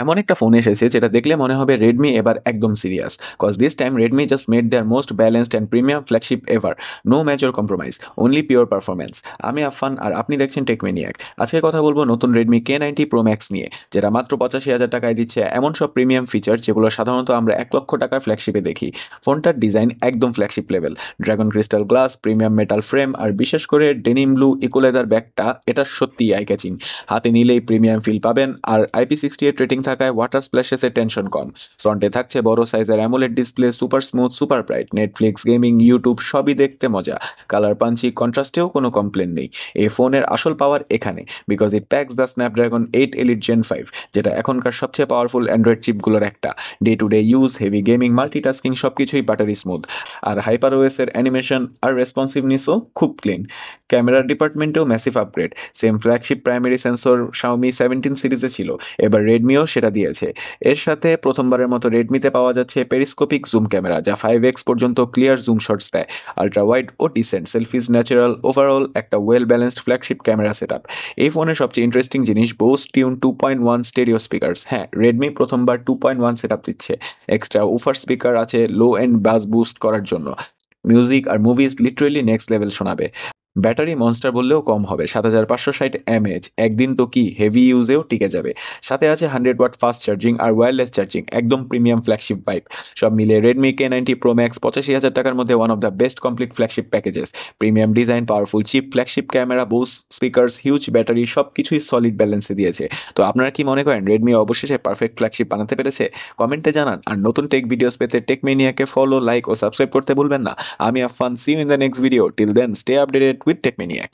এমন একটা ফোন এসেছে যেটা দেখলে মনে হবে রেডমি এবার একদম serious, cause this time Redmi just made their most balanced and premium flagship ever. No major compromise, only pure performance. আমি আফফান আর আপনি দেখছেন টেকমেনিয়াক। আজকে কথা বলবো নতুন রেডমি K90 Pro Max নিয়ে, যেটা মাত্র 85,000 টাকায় দিচ্ছে এমন সব প্রিমিয়াম ফিচার যেগুলো সাধারণত আমরা 1 লক্ষ টাকার ফ্ল্যাগশিপে দেখি। ফোনটার ডিজাইন একদম flagship level, dragon crystal glass, premium metal frame আর বিশেষ করে ডেনিম ব্লু ইকোলেদার ব্যাগটা, এটা সত্যিই আই ক্যাচিং। হাতে নিলেই প্রিমিয়াম ফিল পাবেন, আর IP68 রেটিং থাকায় ওয়াটার স্প্ল্যাশেসের টেনশন কম। ফ্রন্টে থাকছে বড় সাইজের AMOLED display, super smooth super bright, Netflix, gaming, YouTube সবই দেখতে মজা। কালার পাঞ্চি, কন্ট্রাস্টেও কোনো কমপ্লেন নেই। এই ফোনের আসল পাওয়ার এখানে, because it packs the Snapdragon 8 elite gen 5, যেটা এখনকার সবচেয়ে পাওয়ারফুল অ্যান্ড্রয়েড চিপগুলোর একটা। Day to day use, heavy gaming, multitasking সবকিছুই বাটারি স্মুথ। আর হাইপার ওএস এর অ্যানিমেশন আর রেসপন্সিভনেসও খুব ক্লিন। ক্যামেরার ডিপার্টমেন্টেও massive upgrade. Same flagship primary sensor Xiaomi 17 সিরিজে ছিল, এবার রেডমিও সেটা দিয়েছে। এর সাথে প্রথমবারের মতো রেডমিতে পাওয়া যাচ্ছে পেরিস্কোপিক জুম ক্যামেরা, যা 5x পর্যন্ত ক্লিয়ার জুম শটস দেয়। আলট্রা ওয়াইড ও ডিসেন্ট সেলফিজ, ন্যাচারাল, ওভারঅল একটা well balanced flagship camera setup. এই ফোনের সবচেয়ে ইন্টারেস্টিং জিনিস বোস টিউন 2.1 স্টেরিও স্পিকার্স। হ্যাঁ, রেডমি প্রথমবার 2.1 সেটআপ দিচ্ছে। এক্সট্রা উফার স্পিকার আছে লো এন্ড বাস বুস্ট করার জন্য। মিউজিক আর মুভিজ লিটারেলি নেক্সট লেভেল শোনাবে। ব্যাটারি মনস্টার বললেও কম হবে, 7560 mAh, একদিন তো কি হেভি ইউজেও টিকে যাবে। সাথে আছে 100 ওয়াট ফাস্ট চার্জিং আর ওয়্যারলেস চার্জিং, একদম প্রিমিয়াম ফ্ল্যাগশিপ ভাইব। সব মিলে রেডমি K90 Pro Max 85,000 টাকার মধ্যে one of the best complete flagship packages. Premium design, powerful chip, flagship camera, Bose speakers, huge battery, সব কিছুই সলিড ব্যালেন্সে দিয়েছে। তো আপনারা কি মনে করেন রেডমি অবশেষে পারফেক্ট ফ্ল্যাগশিপ বানাতে পেরেছে? কমেন্টে জানান। আর নতুন টেক ভিডিওস পেতে টেকমেনিয়াকে ফলো, লাইক ও সাবস্ক্রাইব করতে ভুলবেন না। আমি Affan, see you in the next video. Till then stay updated with টেকমেনিয়াক।